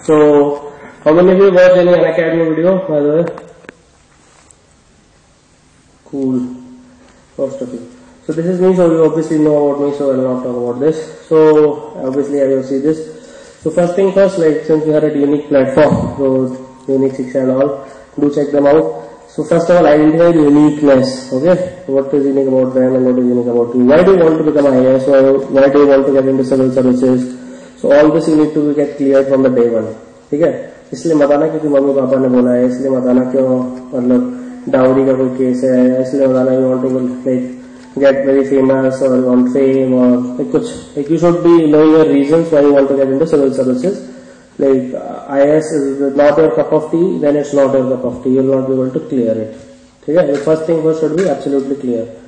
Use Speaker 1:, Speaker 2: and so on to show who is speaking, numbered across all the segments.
Speaker 1: So, how many of you watched any Unacademy video, by the way? Cool. Most of you. So this is me, so you obviously know about me, so I will not talk about this. So, obviously I will see this. So first thing first, like since we are a unique platform, so unique Shiksha and all, do check them out. So first of all, identify uniqueness, okay? What is unique about them and what is unique about you? Why do you want to become IAS? Why do you want to get into civil services? So all this you need to get cleared from the day one, ठीक है? इसलिए मत आना क्योंकि mummy papa ने बोला है, इसलिए मत आना क्यों मतलब डाउरी का कोई केस है, इसलिए मत आना you want to like get very famous or you want fame or like कुछ like you should be knowing your reasons why you want to get into civil services. Like IAS is not your cup of tea, then it's not your cup of tea. You will not be able to clear it. Okay? The first thing first should be absolutely clear.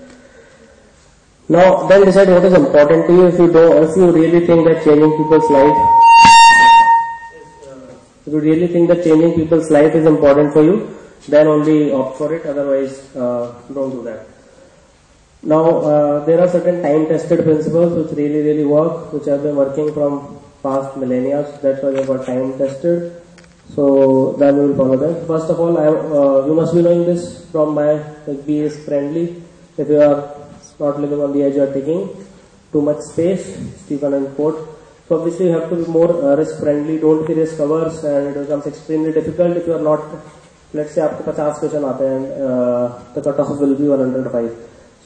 Speaker 1: Now, then decide what is important to you. If you really think that changing people's life, if you really think that changing people's life is important for you, then only opt for it. Otherwise, don't do that. Now, there are certain time-tested principles which really work, which have been working from past millennia. That's why they were time tested. So then we will follow that. First of all, you must be knowing this from my like be risk friendly. If you are not living on the edge, you are taking too much space. Stephen and quote. So obviously you have to be more risk friendly. Don't be risk averse, and it becomes extremely difficult if you are not. Let's say आपको 50 question आते हैं and the cutoff will be 105.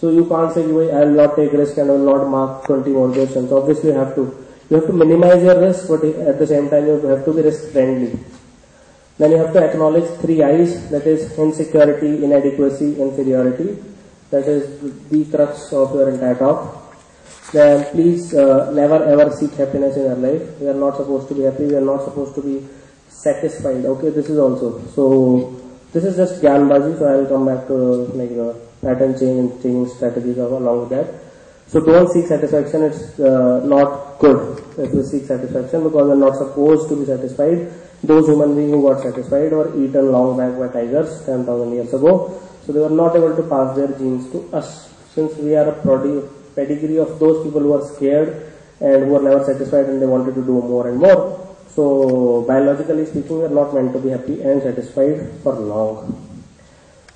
Speaker 1: So you can't say I will not take risk and I will not mark 20 more questions. So obviously you have to minimize your risk, but at the same time you have to be risk friendly. Then you have to acknowledge 3 I's, that is insecurity, inadequacy, inferiority. That is the crux of your entire talk. Then please never ever seek happiness in your life. We are not supposed to be happy, we are not supposed to be satisfied. Okay, this is also. So this is just Gyanbazi, so I will come back to like pattern change and changing strategies along with that. So don't seek satisfaction, it's not good if you seek satisfaction, because you're not supposed to be satisfied. Those human beings who got satisfied were eaten long back by tigers 10,000 years ago. So they were not able to pass their genes to us. Since we are a pedigree of those people who are scared and who are never satisfied and they wanted to do more and more. So biologically speaking, we are not meant to be happy and satisfied for long.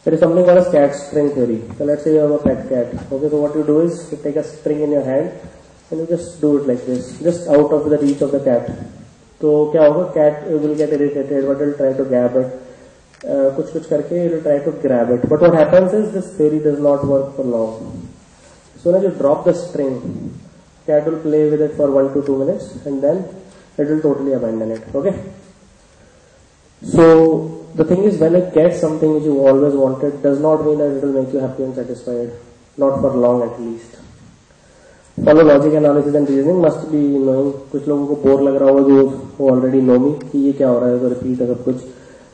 Speaker 1: There is something called a cat string theory. So let's say you have a pet cat. Okay, so what you do is you take a string in your hand and you just do it like this, just out of the reach of the cat. So क्या होगा? Cat will get irritated, but it will try to grab it. कुछ करके it will try to grab it. But what happens is this theory does not work for long. So when you drop the string, cat will play with it for 1 to 2 minutes and then it will totally abandon it. Okay. So the thing is, when it gets something which you always wanted, does not mean that it will make you happy and satisfied. Not for long at least. Follow logic, analysis and reasoning. Must be knowing. कुछ लोगों को bore लग रहा होगा जो who already know me कि ये क्या हो रहा है, तो repeat है सब कुछ.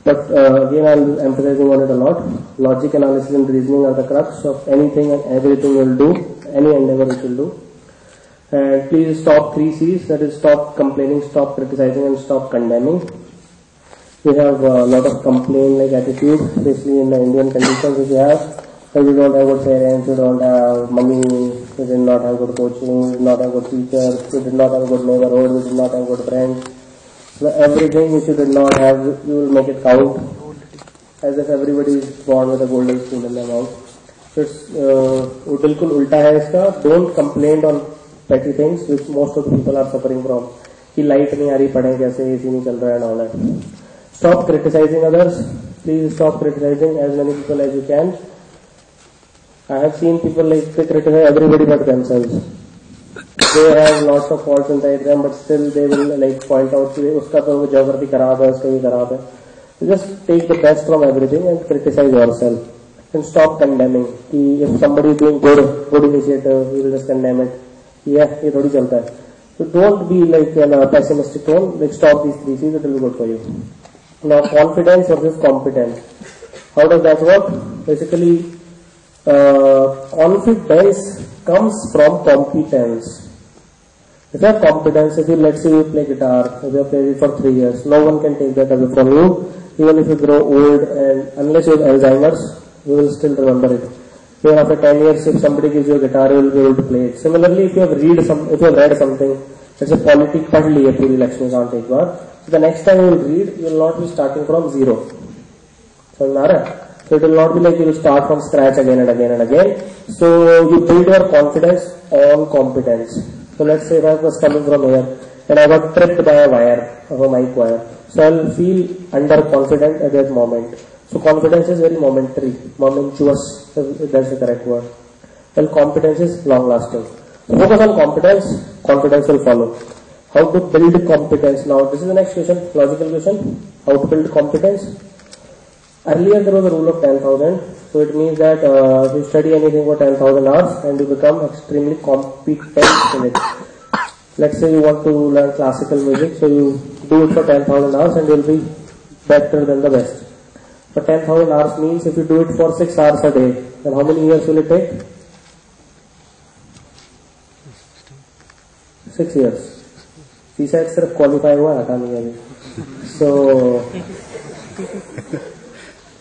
Speaker 1: But again, I'm emphasizing on it a lot. Logic, analysis and reasoning are the crux of anything and everything you'll do, any endeavor you will do. And please stop 3 C's. That is, stop complaining, stop criticizing, and stop condemning. We have a lot of complaint-like attitude, especially in the Indian conditions which we have. So we don't have good parents, we don't have money, we did not have good coaching, we did not have good teachers, we did not have a good neighborhood, we did not have good friends. So everything which you did not have, you will make it count, as if everybody is born with a golden spoon in their mouth. So it's बिल्कुल उल्टा है इसका. Don't complain on petty things which most of the people are suffering from. कि light नहीं आ रही, पढ़ें कैसे, AC नहीं चल रहा है and all that. Stop criticizing others. Please stop criticizing as many people as you can. I have seen people like they criticize everybody but themselves. They have lots of faults inside them, but still they will like point out कि उसका तो geography खराब है, उसका भी खराब है. So just take the best from everything and criticize yourself. And stop condemning. कि if somebody is doing good initiative, you will just condemn it. Yeah, ये थोड़ी चलता है. So don't be like in a pessimistic tone. Like stop these 3 C's, it will be good for you. Now, confidence versus competence. How does that work? Basically, confidence comes from competence. If you have competence, if you, let's say you play guitar, if you have played it for 3 years, no one can take that away from you. Even if you grow old and unless you have Alzheimer's, you will still remember it. Even after 10 years, if somebody gives you a guitar, you will be able to play it. Similarly, if you have read something, let's say politics पढ़ ली है पूरी लक्ष्मीकांत एक बार, The next time you will read, you will not be starting from zero. So it will not be like you will start from scratch again and again and again. So you build your confidence on competence. So let's say if I was coming from here and I got tripped by a wire of a mic wire. So I will feel underconfident at that moment. So confidence is very momentary, momentous, if that's the correct word. Well, competence is long lasting. So focus on competence, confidence will follow. How to build competence? Now this is the next question, logical question. How to build competence? Earlier there was a rule of 10,000. So it means that if you study anything for 10,000 hours and you become extremely competent in it. Let's say you want to learn classical music, so you do it for 10,000 hours and you will be better than the best. But 10,000 hours means if you do it for 6 hours a day, then how many years will it take? 6 years. CSAT सिर्फ qualify हुआ हटा नहीं अभी. So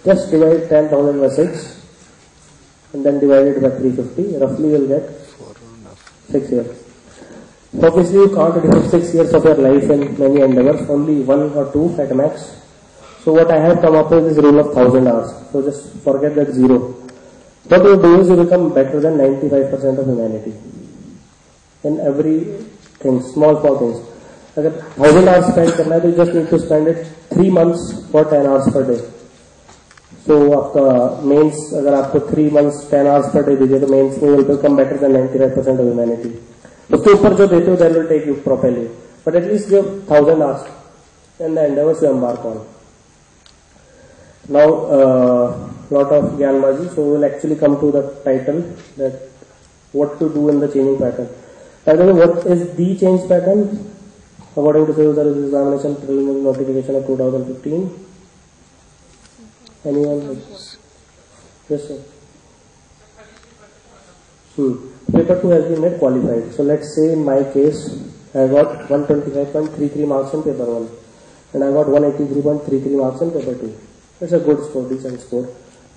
Speaker 1: just divide 10,000 by 6 and then divide it by 350. Roughly you will get 6 years. So obviously you can't devote 6 years of your life in many endeavors, only 1 or 2 at max. So what I have come up with is rule of 1,000 hours. So just forget that zero. What you do is you become better than 95% of humanity in everything, small things. अगर 1,000 hours spend करना है तो you just need to spend it 3 months for 10 hours per day. So आपका mains अगर आपको 3 months 10 hours per day दीजिए तो mains में will become better than 95% of humanity. उसके ऊपर जो देते हो that will take you properly. But at least you have 1,000 hours and the endeavors you embark on. Now lot of Gyanmaji, so we will actually come to the title that what to do in the changing pattern. What is the change pattern? According to Civil Service Examination Preliminary Notification of 2015. Anyone? Yes, sir. Paper 2 has been made qualified. So let's say in my case, I got 125.33 marks in paper 1 and I got 183.33 marks in paper 2. It's a good score, decent score.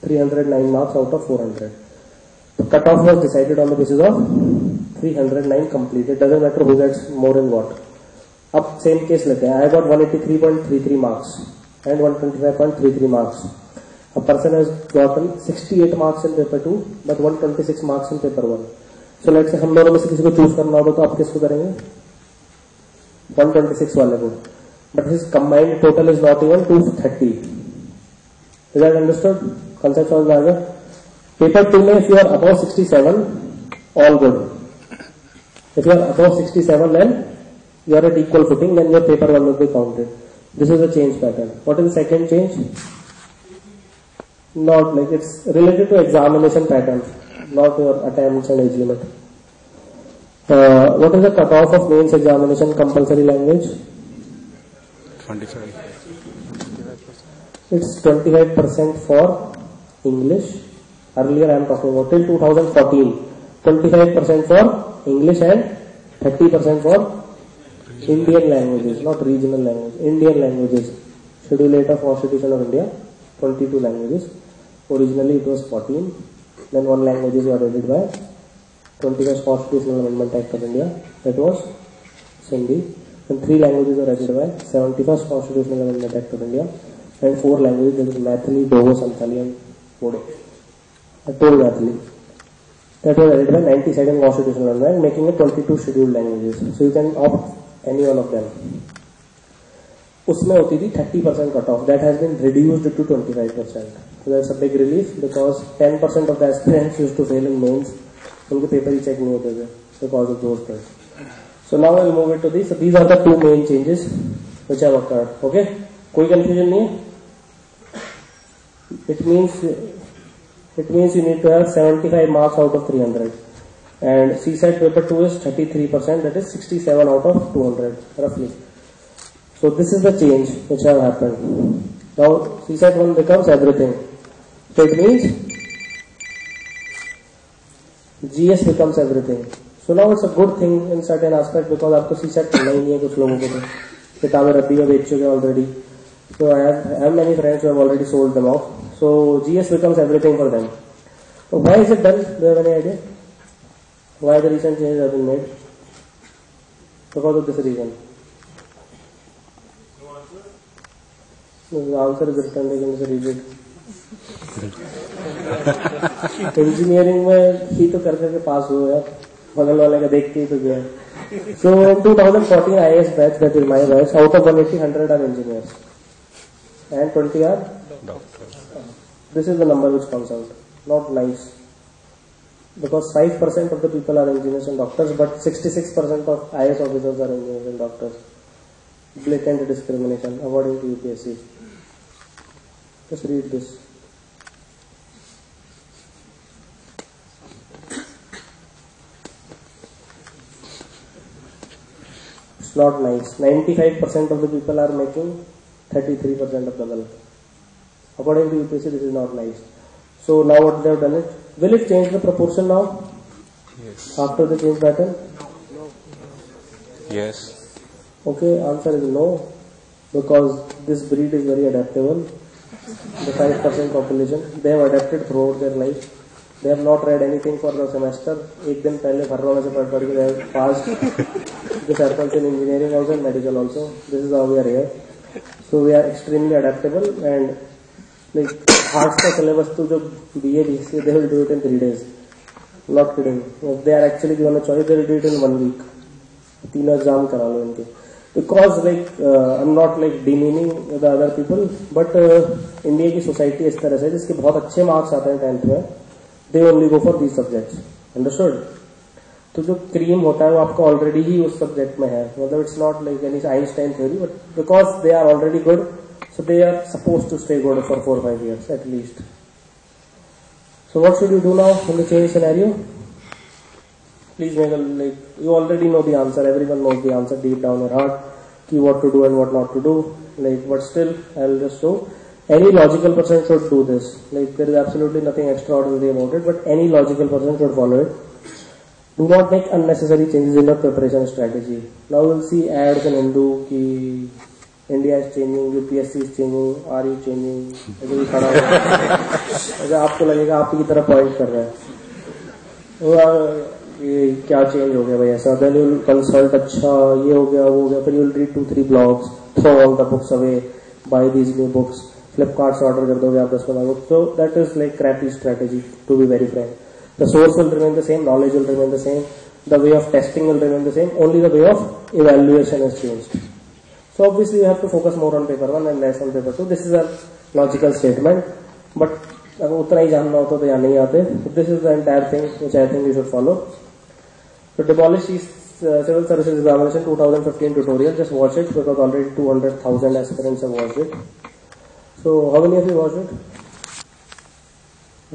Speaker 1: 309 marks out of 400. The cutoff was decided on the basis of 309 completed. Doesn't matter who gets more in what. Up same case लेते हैं. I got 183.33 marks and 125.33 marks. A person has gotten 68 marks in paper 2 but 126 marks in paper 1. So let's say हम दोनों में से किसी को choose करना होगा तो आप किसको करेंगे? 126 वाले को. But his combined total is not even 230. Is that understood? Concept समझ में आ गया? Paper 2 में if you are above 67, all good. If you are above 67 then you are at equal footing, then your paper 1 will be counted. This is the change pattern. What is the second change? Not like it's related to examination pattern, not your attempts and age limit. What is the cutoff of mains examination compulsory language?
Speaker 2: 25%.
Speaker 1: It's 25% for English. Earlier I am talking about till 2014. 25% for English and 30% for Indian languages, not regional languages. Indian languages. Schedule 8 of Constitution of India, 22 languages. Originally it was 14. Then one languages were added by 21st Constitutional Amendment Act of India. That was Sindhi. And 3 languages were added by 71st Constitutional Amendment Act of India. And 4 languages, that is Maithili, Doho, Santali and Bodo. I told Maithili. That was added by 92nd Constitutional Amendment, making it 22 scheduled languages. So you can opt any one of them. उसमें होती थी 30% cut off. That has been reduced to 25%. So that's a big relief because 10% of the aspirants used to fail in mains. उनके paper ही check नहीं होते थे because of those things. So now I'll move it to these. So these are the 2 main changes which have occurred. Okay? कोई confusion नहीं है? It means you need to have 75 marks out of 300. And CSAT paper 2 is 33%, that is 67 out of 200 roughly. So this is the change which have happened. Now CSAT 1 becomes everything. So it means GS becomes everything. So now it's a good thing in certain aspect because आपको CSAT करना ही नहीं है कुछ लोगों को तो किताबें रद्दी में बेच चुके already. So I have many friends who have already sold them off. So GS becomes everything for them. So why is it done? Do you have any idea? Why the recent changes have been made? Because of this reason.
Speaker 2: No
Speaker 1: The answer is written, you can read it. Engineering में ही तो कर करके पास हुए यार, बगल वाले का देख के ही तो गया. So 2014 IAS batch, that is my batch, out of 180, 100 are engineers and 20 are doctors. This is the number which comes out. Not nice, because 5% of the people are engineers and doctors, but 66% of IAS officers are engineers and doctors. Blatant discrimination according to UPSC. Just read this. It's not nice. 95% of the people are making 33% of the wealth. According to UPSC, this is not nice. So now what they have done it? Will it change the proportion now?
Speaker 2: Yes.
Speaker 1: After the change pattern?
Speaker 2: Yes.
Speaker 1: Okay, answer is no, because this breed is very adaptable. The 5% population, they have adapted throughout their life. They have not read anything for the semester. एक दिन पहले भर्रों में से पढ़ के they have passed the circles in engineering also and medical also. This is how we are here. So we are extremely adaptable and like arts का syllabus तो जो BA BC they will do it in 3 days. Not kidding. If they are actually given a choice, they will do it in 1 week. 3 exam करा लो इनके. Because like I'm not like demeaning the other people, but India की society इस तरह से जिसके बहुत अच्छे marks आते हैं 10th में, they only go for these subjects. Understood? तो जो क्रीम होता है वो आपका ऑलरेडी ही उस सब्जेक्ट में है, मतलब it's not like any Einstein theory, but because they are already good, so they are supposed to stay good for 4 or 5 years at least. So what should you do now in the change scenario? Please make a, like, you already know the answer, everyone knows the answer deep down your heart, ki what to do and what not to do, like, but still I'll just show. Any logical person should do this. Like, there is absolutely nothing extraordinary about it, but any logical person should follow it. Do not make unnecessary changes in your preparation strategy. Now we'll see ads in Hindu ki India is changing, UPSC is changing, are you changing? ऐसे भी खड़ा होगा, आपको लगेगा आप की तरह point कर रहा है, ये क्या चेंज हो गया भाई ऐसा. Then you will consult, अच्छा ये हो गया वो हो गया, फिर you will read 2-3 blogs, throw all the books away, buy these new books, Flipkart से ऑर्डर कर दोगे आप 10-15 book. So that is like crappy strategy, to be very frank. The source will remain the same, knowledge will remain the same, the way of testing will remain the same, only the way of evaluation has changed. So obviously you have to focus more on paper 1 and less on paper 2. This is a logical statement, but अगर उतना ही जानना होता तो यहाँ नहीं आते. So this is the entire thing which I think you should follow. So demolish civil services examination 2015 tutorial. Just watch it because already 200,000 aspirants have watched it. So how many of you watched it?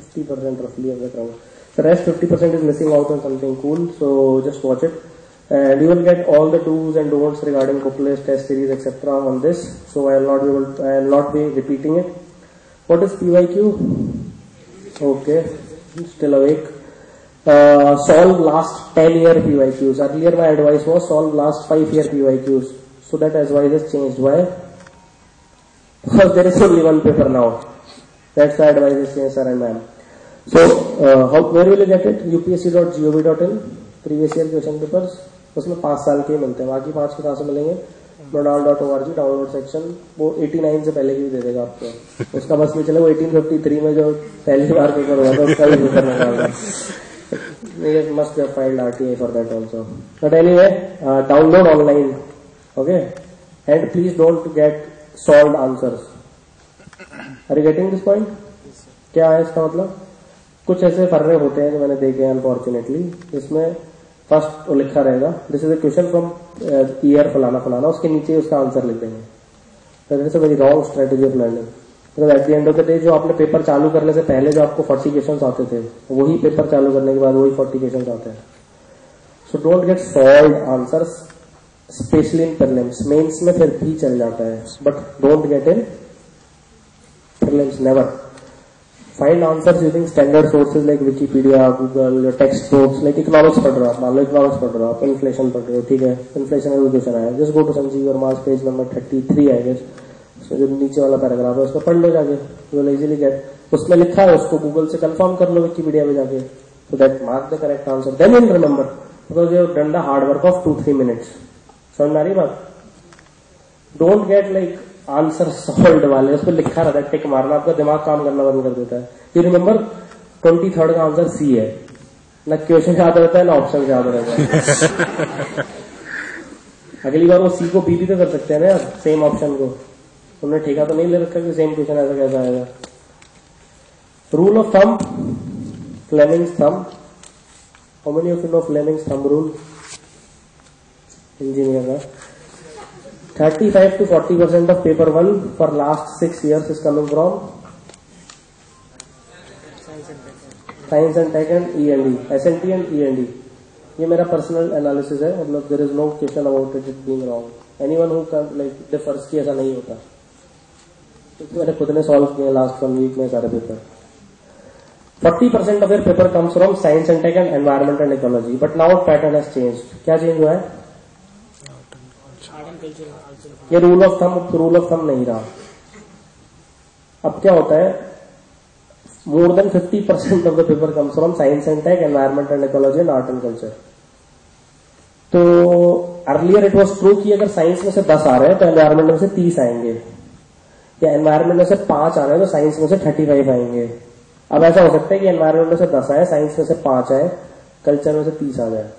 Speaker 1: 50% roughly of the crowd. The rest 50% is missing out on something cool. So just watch it. And you will get all the do's and don'ts regarding book list, test series, etc. on this. So I will not be repeating it. What is PYQ? Okay, still awake. Solve last 10-year PYQs. Earlier my advice was solve last 5-year PYQs. So that advice has changed. Why? Because there is only one paper now. That's the advice has changed, sir and ma'am. So where will you get it? upsc.gov.in. Previous year question papers. उसमें 5 साल के मिलते हैं, बाकी 5 के कहाँ से मिलेंगे? nodal.org डाउनलोड सेक्शन, वो 89 से पहले की भी दे देगा आपको. उसका बस ये चले वो 1853 में जो पहली बार पेपर हुआ था उसका भी पेपर निकालना. You must have filed RTA for that also. But anyway, download online, okay? And please don't get solved answers. Are you getting this point? क्या है इसका मतलब? कुछ ऐसे फर्रे होते हैं जो मैंने देखे हैं अनफॉर्चुनेटली, इसमें फर्स्ट लिखा रहेगा this is a question from year फलाना फलाना, उसके नीचे उसका आंसर लिख देंगे. That is a very wrong strategy of learning. Because at the end of the day जो आपने पेपर चालू करने से पहले जो आपको 40 क्वेश्चन आते थे, वही पेपर चालू करने के बाद वही 40 क्वेश्चन आते हैं. So don't get solved answers, specially in prelims. Mains में फिर भी चल जाता है, but don't get in prelims, never. Find answers using standard sources like Wikipedia, Google, your textbooks, like economics पढ़ रहा हो, मान लो economics पढ़ रहा हो, inflation पढ़ रहे हो, ठीक है, inflation का क्वेश्चन आया, just go to Sanjeev Verma page number 33 I guess, so जो नीचे वाला पैराग्राफ है उसको पढ़ लो जाके, you will easily get, उसमें लिखा है उसको गूगल से कंफर्म कर लो Wikipedia में जाके, so that mark the correct answer, then you'll remember, because you have done the hard work of 2-3 minutes. समझ में आ रही बात? Don't get like answer solve वाले, उस पर लिखा रहता है टिक मारना, आपका दिमाग काम करना बंद कर देता है। यू रिमेंबर 23rd का आंसर सी है, ना क्वेश्चन याद रहता है ना ऑप्शन याद रहता है। अगली बार वो सी को बी भी तो कर सकते हैं ना यार, सेम ऑप्शन को। उन्होंने ठेका तो नहीं ले रखा कि सेम क्वेश्चन ऐसा कैसा आएगा। Rule of thumb, Fleming's thumb. How many of you know Fleming's thumb rule? Engineer का 35 to 40% of paper 1 for last 6 years is coming from science and tech and E&E, SNT and E&E. ये मेरा personal analysis है, मतलब there is no question about it being wrong. Anyone who like differs की ऐसा नहीं होता, क्योंकि मैंने खुद ने सॉल्व किया लास्ट 1 वीक में सारे paper. 40% of your paper comes from science and tech and environment and ecology, but now pattern has changed. क्या चेंज हुआ है? ये रूल ऑफ थंब नहीं रहा। अब क्या होता है, more than 50% of the paper comes from science and tech, environment and ecology and art and culture. तो अर्लियर इट वाज ट्रू कि अगर साइंस में से 10 आ रहे हैं तो एनवायरमेंट में से 30 आएंगे, या एनवायरमेंट में से 5 आ रहे हैं तो साइंस में से 35 आएंगे। अब ऐसा हो सकता है कि एनवायरमेंट में से 10 आए, साइंस में से 5 आए, कल्चर में से 30 आ जाए।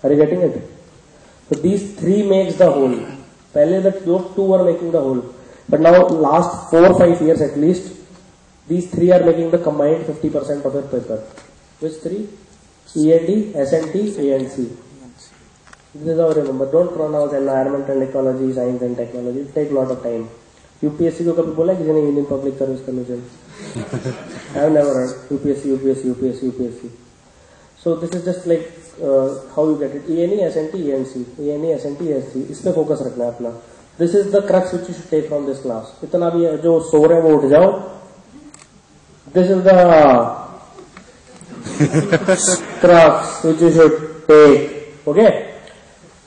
Speaker 1: Are you getting it? So these 3 makes the whole. पहले the 2 were making the whole, but now last 4-5 years at least, these 3 are making the combined 50% of your paper. Which 3? E&D, SNT, ANC. This is how I remember. Don't pronounce environment and ecology, science and technology. It takes a lot of time. UPSC को कभी बोला किसी ने Union Public Service Commission? I have never heard UPSC. So this is just like how you get it. E&E, SNT, ANC. E&E, SNT, ANC. इस पे focus रखना है अपना. This is the crux which you should take from this class. इतना भी जो सो रहे हैं वो उठ जाओ. This is the crux which you should take. Okay?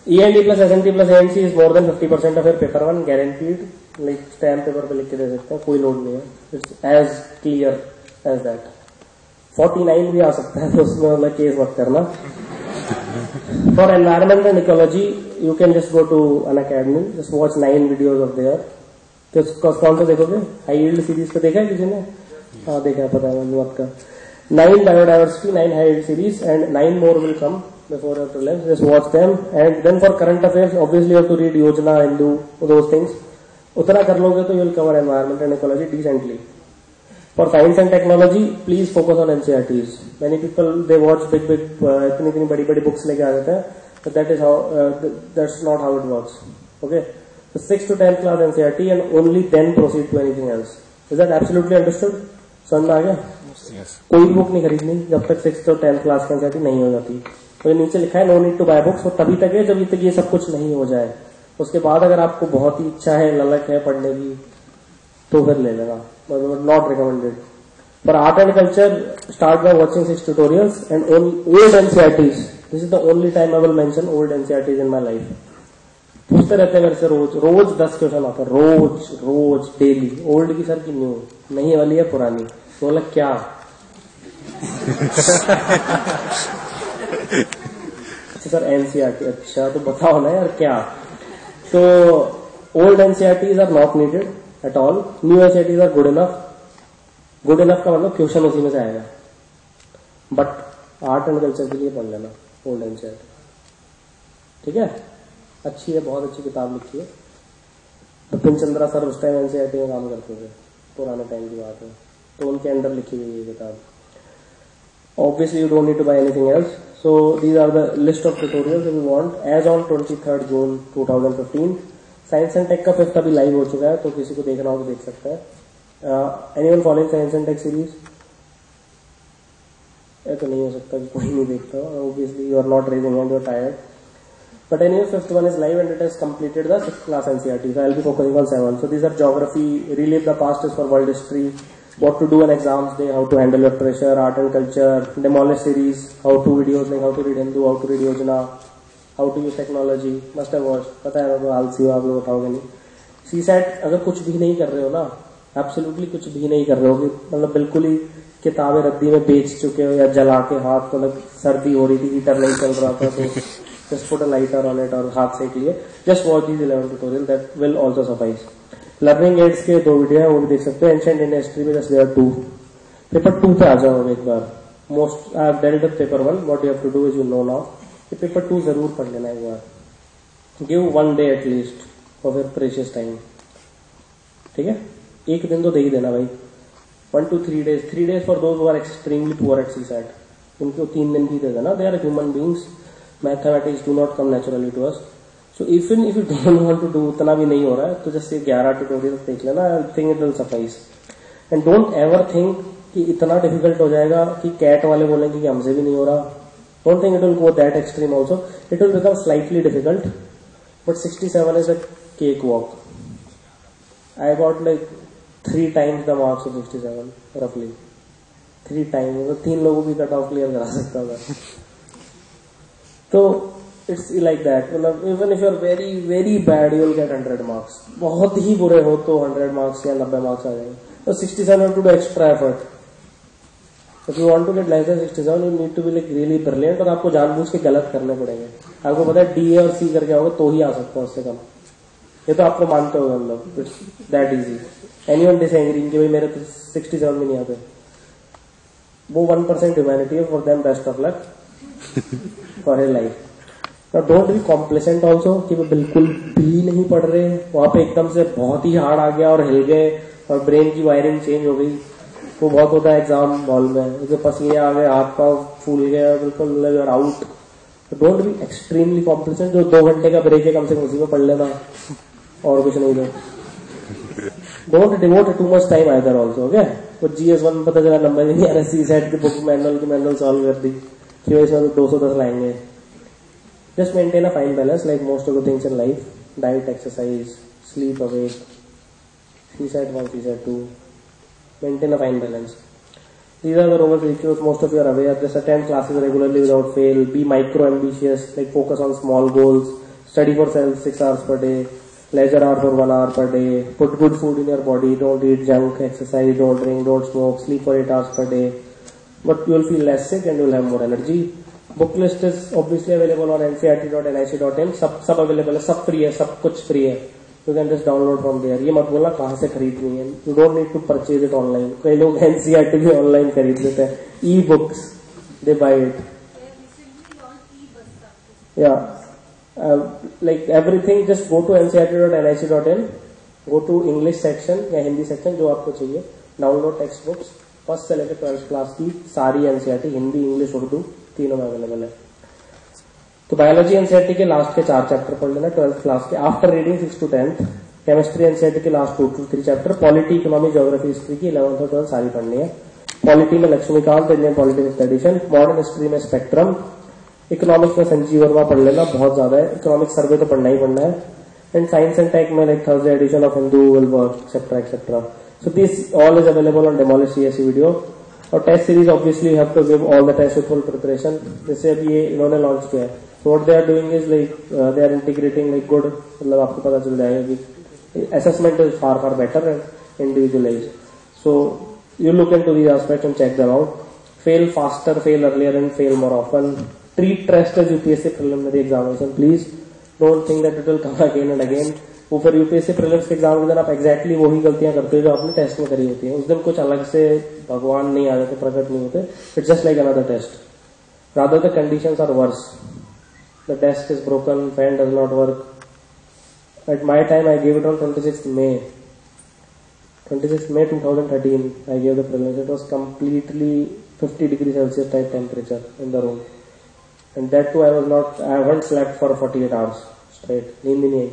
Speaker 1: E&E plus SNT plus ANC is more than 50% of your paper 1 guaranteed. Like stamp paper पे लिख के दे सकते हैं, कोई लोड नहीं है. It's as clear as that. 49 भी आ सकता है, तो उसमें मतलब केस मत करना. For environment and ecology, you can just go to an academy, just watch 9 videos of there. कौन सा देखोगे? हाई यील्ड सीरीज पे देखा है किसी ने? हाँ देखा है, पता है मत का. 9 biodiversity, 9 high yield series, and 9 more will come before your prelims. Just watch them, and then for current affairs, obviously you have to read Yojana, Hindu, those things. उतना कर लोगे तो you will cover environment and ecology decently. For science and technology, please focus on NCERTs. Many people they watch big इतनी बड़ी books लेके आ जाते हैं, but that is how that's not how it works. Okay, so 6th to 10th class NCERT and only then proceed to anything else. Is that absolutely understood? समझ में आ गया? Yes. कोई भी बुक नहीं खरीदनी जब तक 6th और 10th क्लास की NCERT नहीं हो जाती. तो नीचे लिखा है no need to buy books, वो तभी तक है जब तक ये सब कुछ नहीं हो जाए. उसके बाद अगर आपको बहुत ही इच्छा है, ललक है पढ़ने की, तो फिर ले लेना. Not recommended. For art and culture, start by watching 6 tutorials and old NCERTs. This is the only time I will mention old NCERTs in my life. पूछते रहते हैं मेरे से रोज 10 क्वेश्चन आता है, रोज डेली. ओल्ड की सर की न्यू नहीं वाली है पुरानी. बोला क्या? Sir NCERT. अच्छा तो बताओ ना यार क्या. तो old NCERTs are not needed at all. New NCERTs are good enough. Good enough का मतलब क्वेश्चन उसी में से आएगा. बट आर्ट एंड कल्चर के लिए पढ़ लेना ओल्ड NCERT. ठीक है, अच्छी है, बहुत अच्छी किताब लिखी है. बिपिन चंद्रा सर उस टाइम NCERT में काम करते थे, पुराने टाइम की बात है, तो उनके अंडर लिखी हुई ये किताब. Obviously you don't need to buy anything else. So these are the list of tutorials if you want. As on 23rd June 2015. Science and tech का 5th अभी लाइव हो चुका है, तो किसी को देखना हो तो देख सकता है. Anyone following science and tech series? तो नहीं हो सकता कि कोई नहीं देखता. Obviously you are not raising hand, you are tired. But anyway 5th one is live and it has completed the 6th class NCERT. So I'll be focusing on 7. So these are geography, relive the past is for world history, what to do on exams day, how to handle your pressure, art and culture, demolish series, how to videos like how to read Hindu, how to read Yojana, how to use technology, must have watched. पता है तो आलसी हो आप लोग, बताओगे नहीं. CSAT अगर कुछ भी नहीं कर रहे हो ना, एब्सोल्युटली कुछ भी नहीं कर रहे हो, मतलब बिल्कुल ही किताबें रद्दी में बेच चुके हो या जला के हाथ, मतलब सर्दी हो रही थी, हीटर नहीं चल रहा था, तो just put a lighter on it और हाथ सेक लिए. Just watch these 11 tutorial, that will also suffice. Learning aids के 2 वीडियो है, वो भी देख सकते हो. Ancient Indian history में just there are 2. Paper 2 पे आ जाओ एक बार. Most I have dealt with paper 1. What you have to do is you know now. ये paper 2 जरूर पढ़ लेना एक बार. Give 1 day at least of your precious time. ठीक है, एक दिन तो दे ही देना भाई. 1 to 3 days. 3 days for those who are extremely poor at CSAT. उनको 3 दिन भी दे देना. They are human beings. Mathematics do not come naturally to us. So even if you don't want to do, उतना भी नहीं हो रहा है तो जस्ट 11 ट्यूटोरियल देख लेना. I think it will suffice. And don't ever think कि इतना डिफिकल्ट हो जाएगा कि कैट वाले बोलेंगे कि हमसे भी नहीं हो रहा. Don't think it will go that extreme also. It will become slightly difficult. But 67 is a cakewalk. I got like 3 times the marks of 67 roughly. 3 times. तो 3 लोगों की कट ऑफ क्लियर करा सकता था. तो it's like that. Even if you are very very bad, you will get 100 marks. बहुत ही बुरे हो तो 100 marks या 90 marks आ जाएंगे. So 67 have to do extra effort. If you want to get less than 67, you need to be like really brilliant और आपको जानबूझ के गलत करने पड़ेंगे. आपको पता है DA और C करके आओगे तो ही आ सकता है उससे कम. ये तो आपको मानते हो हम लोग. It's that easy. Anyone disagreeing कि भाई मेरे 67 में नहीं आते, वो 1% humanity है. For them best of luck for a life. Now don't be complacent also कि वो बिल्कुल भी नहीं पढ़ रहे. वहां पे एकदम से बहुत ही हार्ड आ गया और हिल गए और ब्रेन की वायरिंग चेंज हो गई. वो बहुत होता है एग्जाम हॉल में. उसे पसीने आ गए, हाथ पाँव फूल गया, बिल्कुल you're out. Don't be extremely complacent. जो 2 घंटे का ब्रेक है कम से कम उसी में पढ़ लेना और कुछ नहीं. दो don't devote too much time either also. Okay, वो GS1 में पता चला नंबर ही नहीं आ रहा. CSAT की बुक मैनुअल सॉल्व कर दी कि इसमें तो 210 लाएंगे. Just maintain a fine balance like most of the things in life. Diet, exercise, sleep awake, CSAT 1, CSAT 2. Maintain a fine balance. These are the Roman rituals. Most of you are aware. Just attend classes regularly without fail. Be micro ambitious. Like focus on small goals. Study for 6 hours per day. Leisure hour for 1 hour per day. Put good food in your body. Don't eat junk. Exercise. Don't drink. Don't smoke. Sleep for 8 hours per day. But you will feel less sick and you will have more energy. Book list is obviously available on ncrt.nic.in. सब available है. सब free है. सब कुछ free है. You can just download from there. ये मत बोलना कहाँ से खरीदनी है. You don't need to purchase it online. कई लोग NCERT भी ऑनलाइन खरीद लेते हैं. E-books, they buy it. Yeah, like everything, just go to ncert.nic.in. Go to English section या हिंदी section जो आपको चाहिए. Download text books. फर्स्ट से लेकर 12th क्लास की सारी NCERT, हिंदी, इंग्लिश, उर्दू तीनों में अवेलेबल है. तो बायोलॉजी एनसीईआरटी के लास्ट के 4 चैप्टर पढ़ लेना 12th क्लास के. After reading 6 to 10th. Chemistry NCERT के last 2 to 3 chapter. Polity, economy, geography, history की 11th और 12th सारी पढ़नी है. पॉलिटी में Laxmikanth, Indian polity fifth edition. Modern history में स्पेक्ट्रम. इकोनॉमिक्स में संजीव वर्मा पढ़ लेना, बहुत ज्यादा है. इकोनॉमिक सर्वे तो पढ़ना ही पढ़ना है. एंड साइंस एंड टेक में like Thursday edition of Hindu will work et cetera et cetera. So this all is available on demolish CSE video. और test series obviously you have to give all the test with full preparation. जैसे अभी ये इन्होंने launch किया है. So what they are doing is like they are integrating like good, मतलब आपको पता चल जाएगा कि assessment is far better and individualized. So you look into these aspects and check them out. Fail faster, fail earlier and fail more often. Treat test as UPSC preliminary examination. Please don't think that it will come again and again. वो फिर UPSC prelims के exam के दिन आप exactly वही गलतियां करते हो जो आपने टेस्ट में करी होती है. उस दिन कुछ अलग से भगवान नहीं आ जाते, प्रकट नहीं होते. It's just like another test. Rather the conditions are worse. The desk is broken, fan does not work. At my time, I gave it on 26th May. 26th May 2013, I gave the prelims. It was completely 50 degrees Celsius type temperature in the room. And that too, I haven't slept for 48 hours straight. नींद नहीं आई.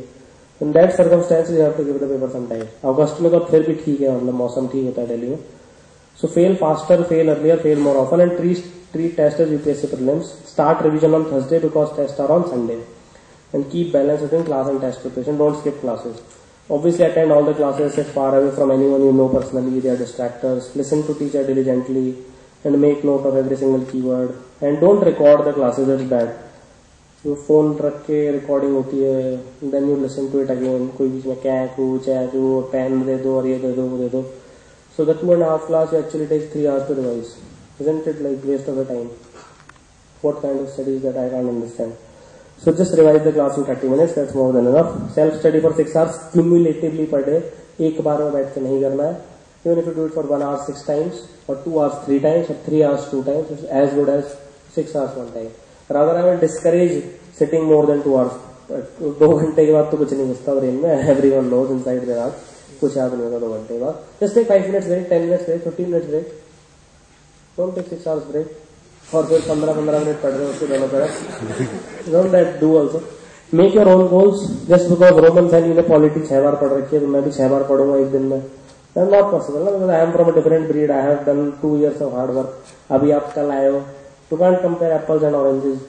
Speaker 1: In that circumstances, you have to give the paper some time. अगस्त में तो फिर भी ठीक है, मतलब मौसम ठीक होता है दिल्ली में. So fail faster, fail earlier, fail more often and treat test as UPSC prelims. Start revision on Thursday because tests are on Sunday. And keep balance between class and test preparation. Don't skip classes. Obviously attend all the classes, sit far away from anyone you know personally. They are distractors. Listen to teacher diligently and make note of every single keyword. And don't record the classes, it's bad. You phone रख के recording होती है, then you listen to it again. कोई बीच में क्या कू pen दे दो और ये दे दो वो दे दो. So the 2.5 class actually takes 3 hours to revise. Isn't it like waste of the time? What kind of studies that I can't understand? So just revise the class in 30 minutes, that's more than enough. Self study for 6 hours cumulatively per day. एक बार में बैठ के नहीं करना है. Even if you do it for 1 hour 6 times, or 2 hours 3 times, or 3 hours 2 times, it's as good as 6 hours 1 time. Rather I will discourage sitting more than 2 hours. 2 घंटे के बाद तो कुछ नहीं बचता ब्रेन में. Everyone knows inside their heart. कुछ याद नहीं होगा 2 घंटे के बाद. Just take 5 minutes break, 10 minutes break, 15 minutes break. Don't take 6 hours break. और फिर 15 मिनट पढ़ रहे हो उसके दोनों तरफ. Don't that do also. Make your own goals. Just because Roman saini ने पॉलिटिक्स 6 बार पढ़ रखी है तो मैं भी 6 बार पढ़ूंगा एक दिन में. That's not possible. Because I am from a different breed. I have done 2 years of hard work. अभी आप कल आए हो. You can't compare apples and oranges.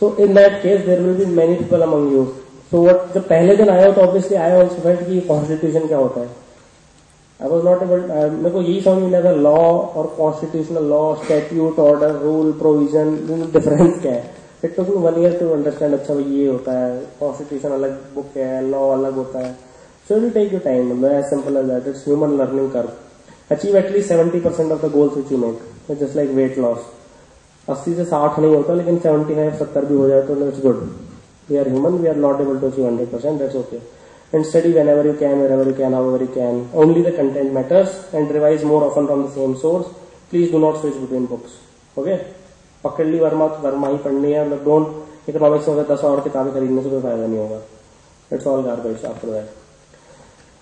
Speaker 1: So in that case there will be many people among you. So what जब पहले दिन आए हो तो obviously I also felt कि constitution क्या होता है. I was not able. मेरे को यही समझ नहीं आता लॉ और constitutional law, statute, order, rule, provision, difference क्या है. It took me 1 year to understand. अच्छा भाई ये होता है, कॉन्स्टिट्यूशन अलग बुक है, लॉ अलग होता है. So it will take you time. As simple as that. It's human learning curve. Achieve at least 70% of the goals which you make. Just like weight loss. 80 से 60 नहीं होता, लेकिन 75-70 भी हो जाए तो it's good. We are human. We are not able to achieve 100%. That's okay. And study whenever you can, wherever you can, however you can. Only the content matters, and revise more often from the same source. Please do not switch between books. Okay? पकड़ ली वर्मा ही पढ़नी है. मतलब don't economics में 10 और किताबें खरीदने से कोई फायदा नहीं होगा. It's all garbage after that.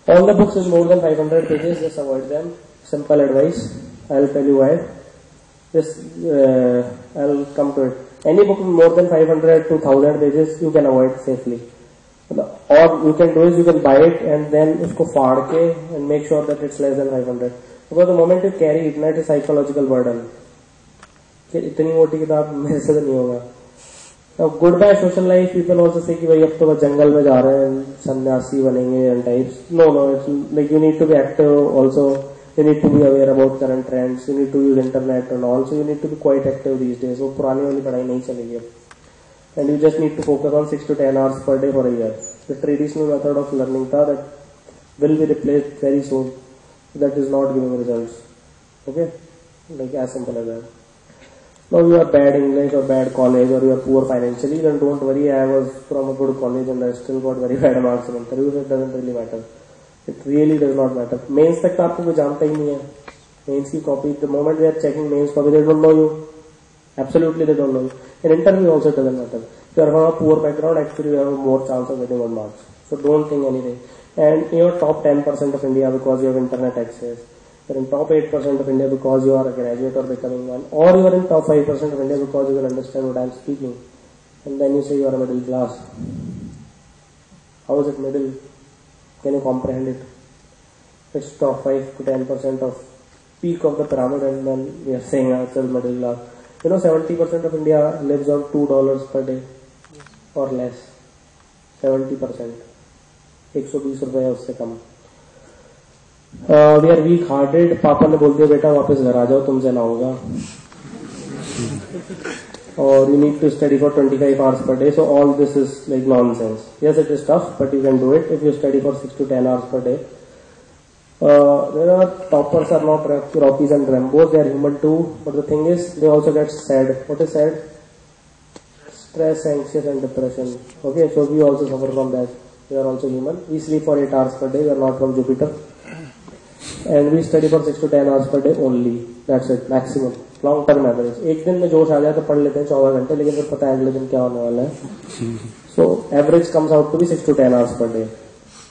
Speaker 1: All the books is more than 500 pages. Just avoid them. Simple advice. I'll tell you why. I'll come to it. Any book more than 500 to 1000 pages you can avoid safely. Or you can do is you can buy it and then उसको फाड़ के and make sure that it's less than 500. Because the moment you carry it, it's a psychological burden. फिर इतनी मोटी किताब मेरे से तो नहीं होगा. Now goodbye social life. People also say कि भाई अब तो बस जंगल में जा रहे हैं, सन्यासी बनेंगे and types. No, it's like you need to be active also. You need to be aware about current trends. You need to use internet and all. So you need to be quite active these days. वो पुरानी वाली पढ़ाई नहीं चलेगी अब. And you just need to focus on 6 to 10 hours per day for a year. The traditional method of learning that will be replaced very soon. That is not giving results. Okay? Like as simple as that. Now you are bad English or bad college or you are poor financially, then don't worry. I was from a good college and I still got very bad marks in interviews. It doesn't really matter. It really does not matter. Mains तक तो आपको कोई जानता ही नहीं है. Mains की copy. The moment they are checking mains copy, they don't know you. Absolutely they don't know you. In interview also it doesn't matter. If you are from a poor background, actually you have more chance of getting 1 marks. So don't think anything. And you're top 10% of India because you have internet access. You're in top 8% of India because you are a graduate or becoming one. Or you are in top 5% of India because you can understand what I am speaking. And then you say you are a middle class. How is it middle? Can you comprehend it? It's top 5 to 10% of peak of the pyramid and then we are saying ourselves middle class. You know 70% of India lives on $2 per day or less. 70%. 120 रुपए है उससे कम. We are weak hearted. पापा ने बोल दिया बेटा वापस घर आ जाओ तुमसे ना होगा. Or you need to study for 25 hours per day. So all this is like nonsense. Yes, it is tough, but you can do it if you study for 6 to 10 hours per day. There are toppers are not Rockies and Rambos. They are human too. But the thing is, they also get sad. What is sad? Stress, anxious, and depression. Okay, so we also suffer from that. We are also human. We sleep for 8 hours per day. We are not from Jupiter. And we study for 6 to 10 hours per day only. That's it, maximum. Long term average. एक दिन में जोश आ जाए तो पढ़ लेते हैं 24 घंटे, लेकिन फिर पता है अगले दिन क्या होने वाला है. So average comes out to be 6 to 10 hours per day.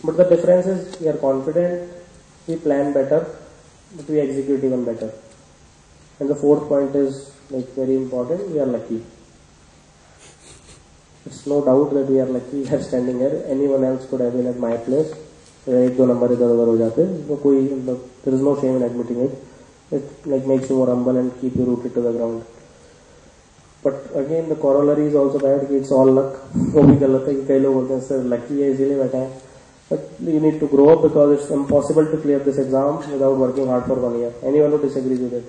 Speaker 1: But the difference is we are confident, we plan better, but we execute even better. And the fourth point is like very important. We are lucky. It's no doubt that we are lucky. We are standing here. Anyone else could have been at my place. एक दो number इधर उधर हो जाते हैं. वो कोई there is no shame in admitting it. It like makes you more humble and keep you rooted to the ground. But again the corollary is also bad. It's all luck. वो भी गलत है कि कई लोग बोलते हैं सर lucky है इसीलिए बैठा है. But you need to grow up because it's impossible to clear this exam without working hard for 1 year. Anyone who disagrees with it?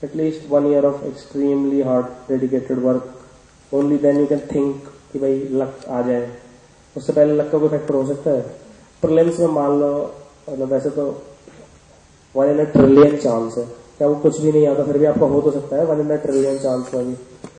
Speaker 1: At least 1 year of extremely hard, dedicated work. Only then you can think कि भाई luck आ जाए. उससे पहले luck का कोई factor हो सकता है. प्रीलिम्स में मान लो मतलब वैसे तो 1 in a trillion चांस है. क्या वो कुछ भी नहीं आता फिर भी आपका हो तो सकता है 1 in a trillion चांस में भी.